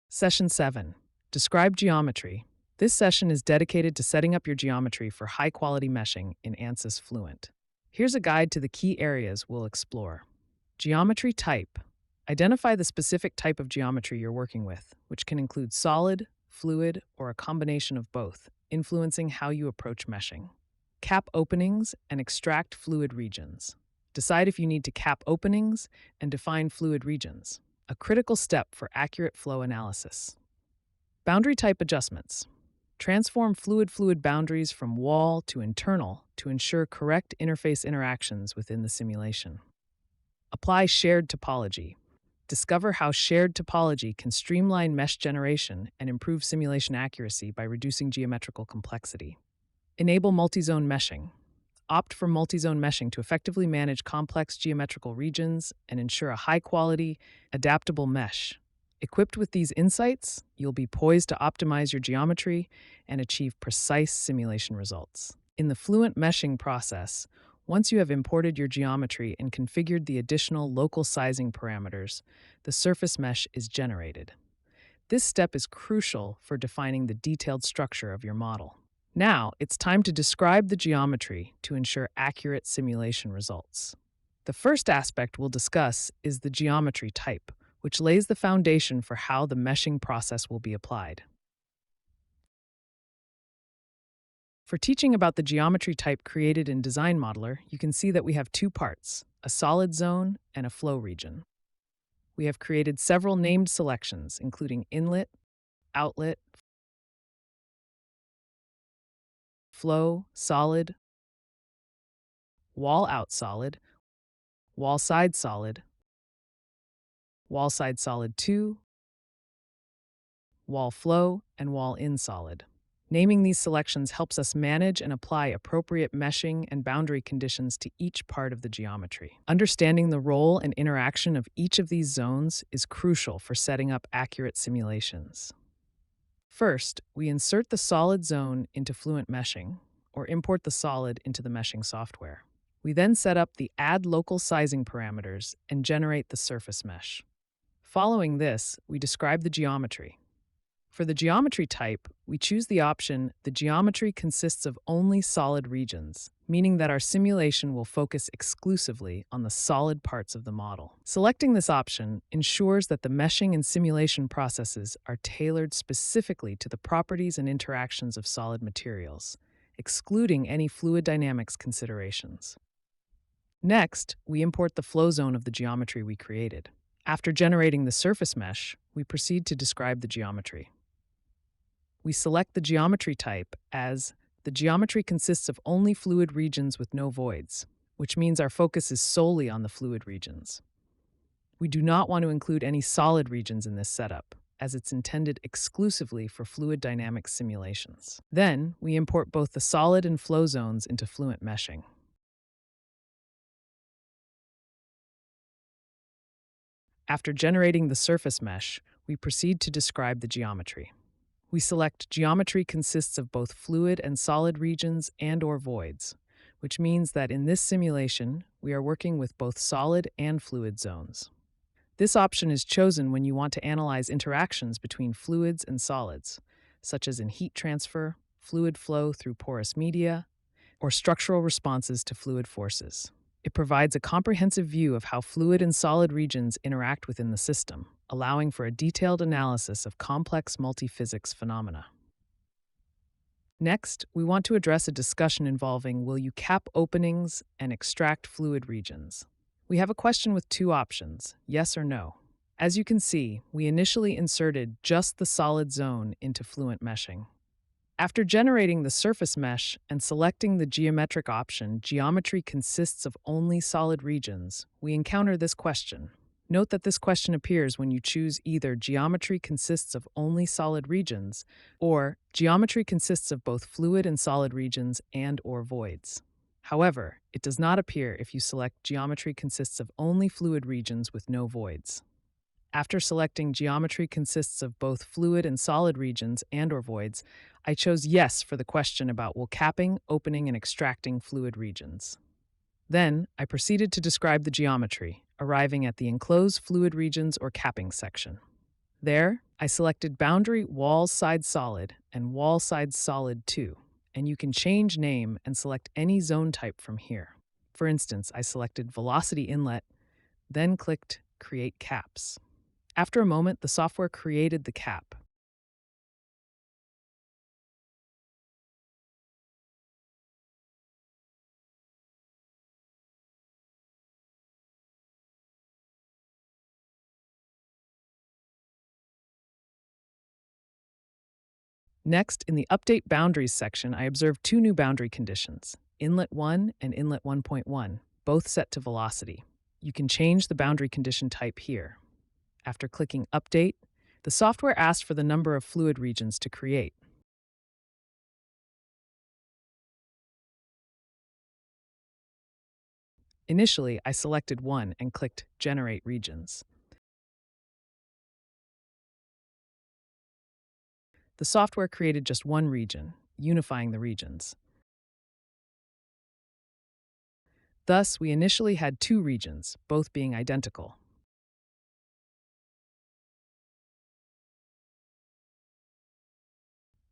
Session 7. Describe geometry. This session is dedicated to setting up your geometry for high-quality meshing in ANSYS Fluent. Here's a guide to the key areas we'll explore. Geometry type. Identify the specific type of geometry you're working with, which can include solid, fluid, or a combination of both, influencing how you approach meshing. Cap openings and extract fluid regions. Decide if you need to cap openings and define fluid regions, a critical step for accurate flow analysis. Boundary type adjustments. Transform fluid-fluid boundaries from wall to internal to ensure correct interface interactions within the simulation. Apply shared topology. Discover how shared topology can streamline mesh generation and improve simulation accuracy by reducing geometrical complexity. Enable multizone meshing. Opt for multizone meshing to effectively manage complex geometrical regions and ensure a high-quality, adaptable mesh. Equipped with these insights, you'll be poised to optimize your geometry and achieve precise simulation results. In the Fluent Meshing process, once you have imported your geometry and configured the additional local sizing parameters, the surface mesh is generated. This step is crucial for defining the detailed structure of your model. Now, it's time to describe the geometry to ensure accurate simulation results. The first aspect we'll discuss is the geometry type, which lays the foundation for how the meshing process will be applied. For teaching about the geometry type created in Design Modeler, you can see that we have two parts, a solid zone and a flow region. We have created several named selections, including inlet, outlet, flow, solid, wall out solid, wall side solid 2, wall flow, and wall in solid. Naming these selections helps us manage and apply appropriate meshing and boundary conditions to each part of the geometry. Understanding the role and interaction of each of these zones is crucial for setting up accurate simulations. First, we insert the solid zone into Fluent Meshing, or import the solid into the meshing software. We then set up the Add Local Sizing parameters and generate the surface mesh. Following this, we describe the geometry. For the geometry type, we choose the option, the geometry consists of only solid regions, meaning that our simulation will focus exclusively on the solid parts of the model. Selecting this option ensures that the meshing and simulation processes are tailored specifically to the properties and interactions of solid materials, excluding any fluid dynamics considerations. Next, we import the flow zone of the geometry we created. After generating the surface mesh, we proceed to describe the geometry. We select the geometry type as the geometry consists of only fluid regions with no voids, which means our focus is solely on the fluid regions. We do not want to include any solid regions in this setup, as it's intended exclusively for fluid dynamics simulations. Then, we import both the solid and flow zones into Fluent Meshing. After generating the surface mesh, we proceed to describe the geometry. We select geometry consists of both fluid and solid regions and/or voids, which means that in this simulation, we are working with both solid and fluid zones. This option is chosen when you want to analyze interactions between fluids and solids, such as in heat transfer, fluid flow through porous media, or structural responses to fluid forces. It provides a comprehensive view of how fluid and solid regions interact within the system, allowing for a detailed analysis of complex multiphysics phenomena. Next, we want to address a discussion involving will you cap openings and extract fluid regions. We have a question with two options, yes or no. As you can see, we initially inserted just the solid zone into Fluent Meshing. After generating the surface mesh and selecting the geometric option, geometry consists of only solid regions, we encounter this question. Note that this question appears when you choose either geometry consists of only solid regions or geometry consists of both fluid and solid regions and/or voids. However, it does not appear if you select geometry consists of only fluid regions with no voids. After selecting geometry consists of both fluid and solid regions and/or voids, I chose yes for the question about will capping, opening, and extracting fluid regions. Then, I proceeded to describe the geometry, arriving at the enclosed fluid regions or capping section. There, I selected boundary wall side solid and wall side solid 2, and you can change name and select any zone type from here. For instance, I selected velocity inlet, then clicked Create Caps. After a moment, the software created the cap. Next, in the Update Boundaries section, I observed two new boundary conditions, Inlet 1 and Inlet 1.1, both set to velocity. You can change the boundary condition type here. After clicking Update, the software asked for the number of fluid regions to create. Initially, I selected 1 and clicked Generate Regions. The software created just one region, unifying the regions. Thus, we initially had two regions, both being identical.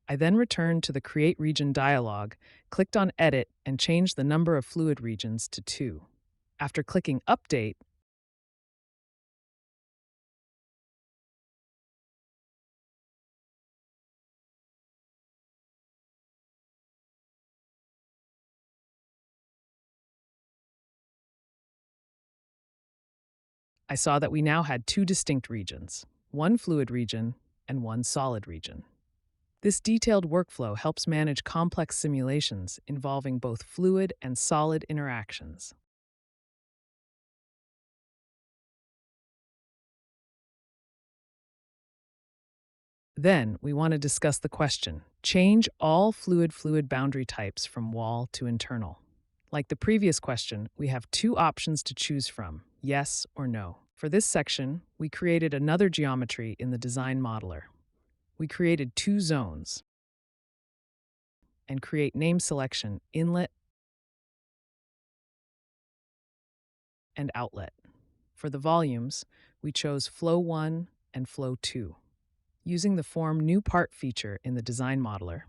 I then returned to the Create Region dialog, clicked on Edit, and changed the number of fluid regions to 2. After clicking Update, I saw that we now had two distinct regions, one fluid region and one solid region. This detailed workflow helps manage complex simulations involving both fluid and solid interactions. Then, we want to discuss the question, change all fluid-fluid boundary types from wall to internal. Like the previous question, we have two options to choose from, yes or no. For this section, we created another geometry in the design modeler. We created two zones and create name selection inlet and outlet. For the volumes, we chose flow 1 and flow 2. Using the form new part feature in the design modeler,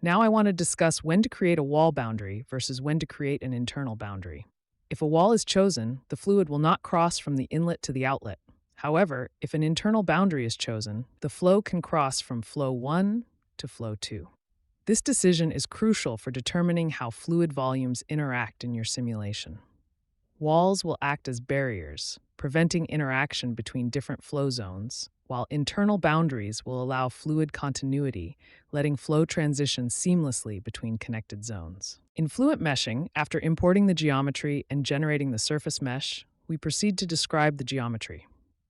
now I want to discuss when to create a wall boundary versus when to create an internal boundary. If a wall is chosen, the fluid will not cross from the inlet to the outlet. However, if an internal boundary is chosen, the flow can cross from flow 1 to flow 2. This decision is crucial for determining how fluid volumes interact in your simulation. Walls will act as barriers, preventing interaction between different flow zones, while internal boundaries will allow fluid continuity, letting flow transition seamlessly between connected zones. In Fluent Meshing, after importing the geometry and generating the surface mesh, we proceed to describe the geometry.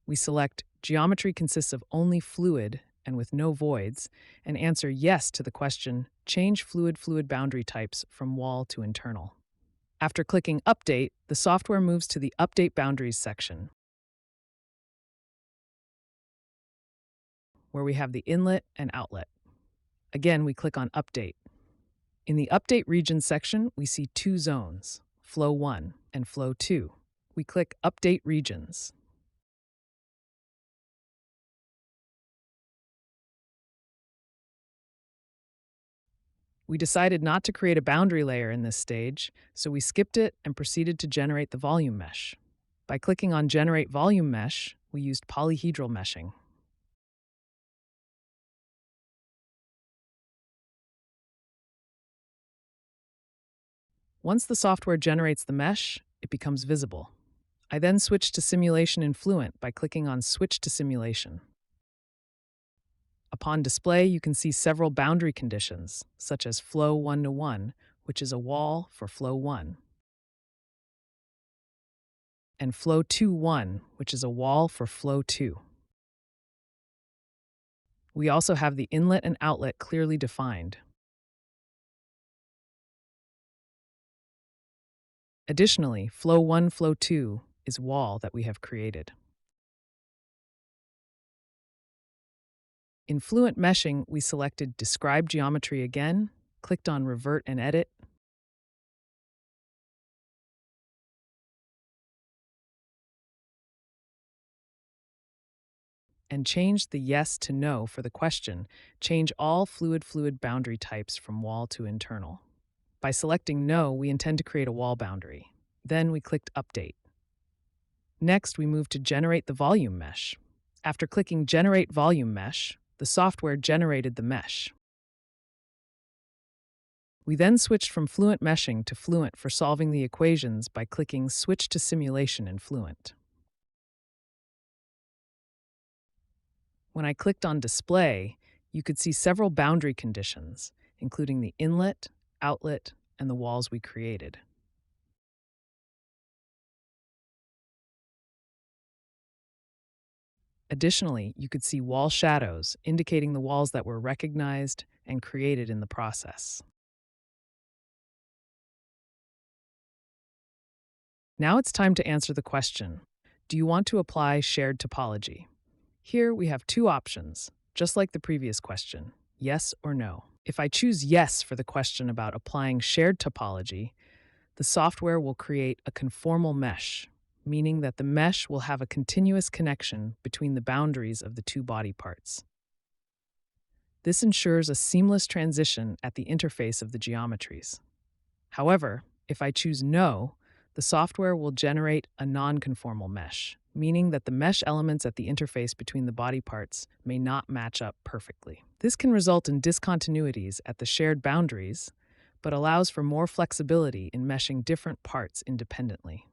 We select Geometry consists of only fluid and with no voids, and answer yes to the question, change fluid-fluid boundary types from wall to internal. After clicking Update, the software moves to the Update Boundaries section, where we have the inlet and outlet. Again, we click on Update. In the Update Region section, we see two zones, Flow 1 and Flow 2. We click Update Regions. We decided not to create a boundary layer in this stage, so we skipped it and proceeded to generate the volume mesh. By clicking on Generate Volume Mesh, we used polyhedral meshing. Once the software generates the mesh, it becomes visible. I then switched to simulation in Fluent by clicking on Switch to Simulation. Upon display, you can see several boundary conditions, such as flow 1 to 1, which is a wall for flow 1, and flow 2 1, which is a wall for flow 2. We also have the inlet and outlet clearly defined. Additionally, flow 1, flow 2 is wall that we have created. In Fluent Meshing, we selected Describe Geometry again, clicked on Revert and Edit, and change the yes to no for the question, change all fluid boundary types from wall to internal. By selecting no, we intend to create a wall boundary. Then we clicked Update. Next, we move to Generate the Volume Mesh. After clicking Generate Volume Mesh, the software generated the mesh. We then switched from Fluent Meshing to Fluent for solving the equations by clicking Switch to Simulation in Fluent. When I clicked on Display, you could see several boundary conditions, including the inlet, outlet, and the walls we created. Additionally, you could see wall shadows, indicating the walls that were recognized and created in the process. Now it's time to answer the question, do you want to apply shared topology? Here we have two options, just like the previous question, yes or no. If I choose yes for the question about applying shared topology, the software will create a conformal mesh, meaning that the mesh will have a continuous connection between the boundaries of the two body parts. This ensures a seamless transition at the interface of the geometries. However, if I choose no, the software will generate a non-conformal mesh, meaning that the mesh elements at the interface between the body parts may not match up perfectly. This can result in discontinuities at the shared boundaries, but allows for more flexibility in meshing different parts independently.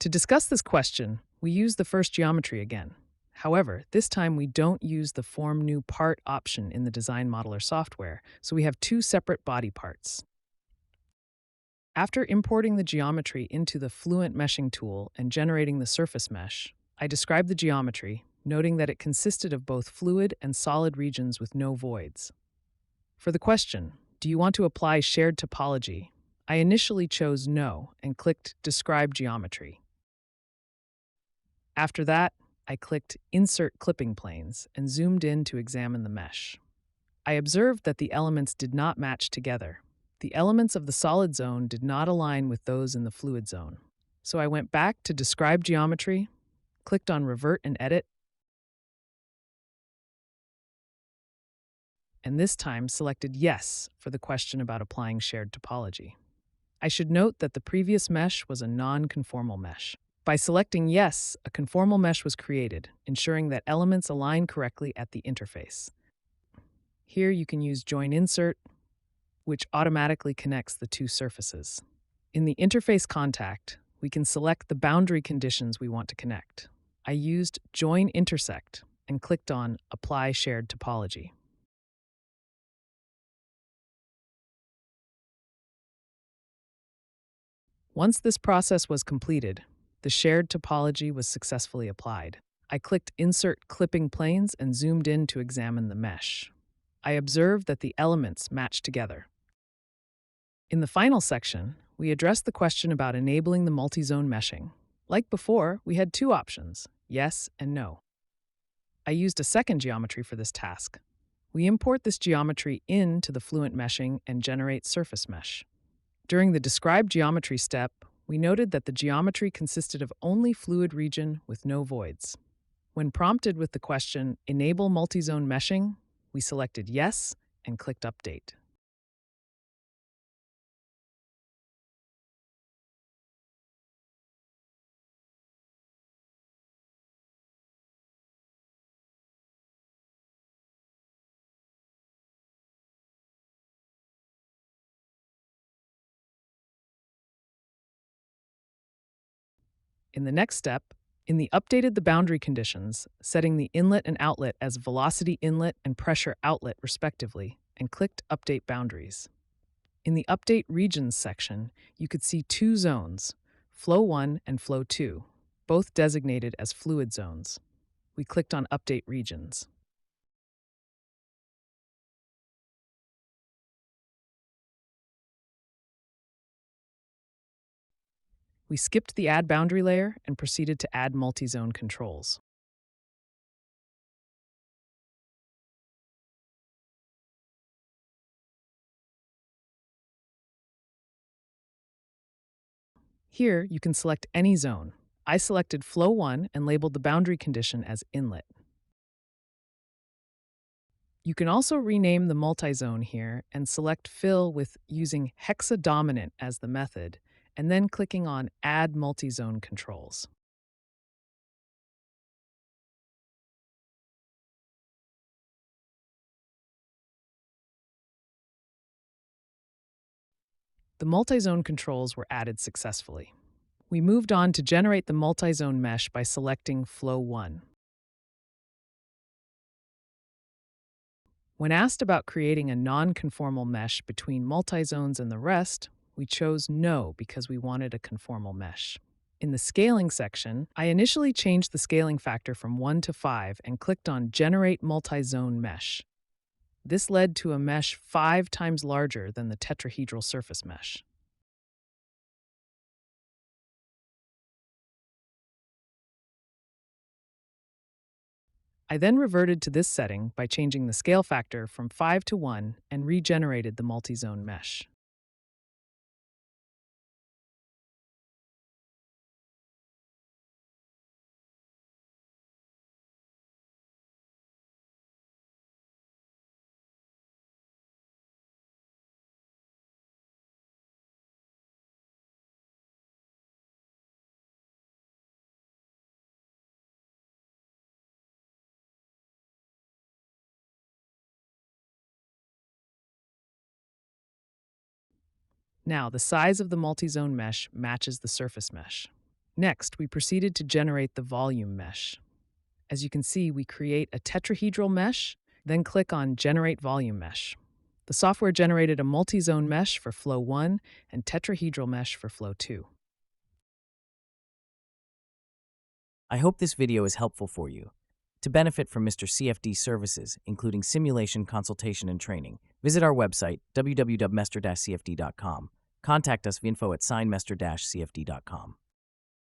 To discuss this question, we use the first geometry again. However, this time we don't use the Form New Part option in the Design Modeler software, so we have two separate body parts. After importing the geometry into the Fluent Meshing tool and generating the surface mesh, I described the geometry, noting that it consisted of both fluid and solid regions with no voids. For the question, do you want to apply shared topology? I initially chose no and clicked Describe Geometry. After that, I clicked Insert Clipping Planes and zoomed in to examine the mesh. I observed that the elements did not match together. The elements of the solid zone did not align with those in the fluid zone. So I went back to Describe Geometry, clicked on Revert and Edit, and this time selected Yes for the question about applying shared topology. I should note that the previous mesh was a non-conformal mesh. By selecting Yes, a conformal mesh was created, ensuring that elements align correctly at the interface. Here you can use Join Insert, which automatically connects the two surfaces. In the interface contact, we can select the boundary conditions we want to connect. I used Join Intersect and clicked on Apply Shared Topology. Once this process was completed, the shared topology was successfully applied. I clicked Insert Clipping Planes and zoomed in to examine the mesh. I observed that the elements matched together. In the final section, we addressed the question about enabling the multi-zone meshing. Like before, we had two options, yes and no. I used a second geometry for this task. We import this geometry into the Fluent Meshing and generate surface mesh. During the Describe Geometry step, we noted that the geometry consisted of only fluid region with no voids. When prompted with the question, Enable Multi-Zone Meshing, we selected Yes and clicked Update. In the next step, the updated the boundary conditions, setting the inlet and outlet as velocity inlet and pressure outlet respectively, and clicked Update Boundaries. In the Update Regions section, you could see two zones, Flow 1 and Flow 2, both designated as fluid zones. We clicked on Update Regions. We skipped the Add Boundary layer and proceeded to add multi-zone controls. Here, you can select any zone. I selected Flow 1 and labeled the boundary condition as Inlet. You can also rename the multizone here and select fill with using hexadominant as the method, and then clicking on Add Multizone Controls. The multizone controls were added successfully. We moved on to generate the multizone mesh by selecting Flow 1. When asked about creating a non-conformal mesh between multizones and the rest, we chose No because we wanted a conformal mesh. In the scaling section, I initially changed the scaling factor from 1 to 5 and clicked on Generate Multizone Mesh. This led to a mesh 5 times larger than the tetrahedral surface mesh. I then reverted to this setting by changing the scale factor from 5 to 1 and regenerated the multizone mesh. Now, the size of the multizone mesh matches the surface mesh. Next, we proceeded to generate the volume mesh. As you can see, we create a tetrahedral mesh, then click on Generate Volume Mesh. The software generated a multi-zone mesh for Flow 1 and tetrahedral mesh for Flow 2. I hope this video is helpful for you. To benefit from Mr. CFD's services, including simulation, consultation, and training, visit our website, www.mester-cfd.com. Contact us via info@signmester-cfd.com.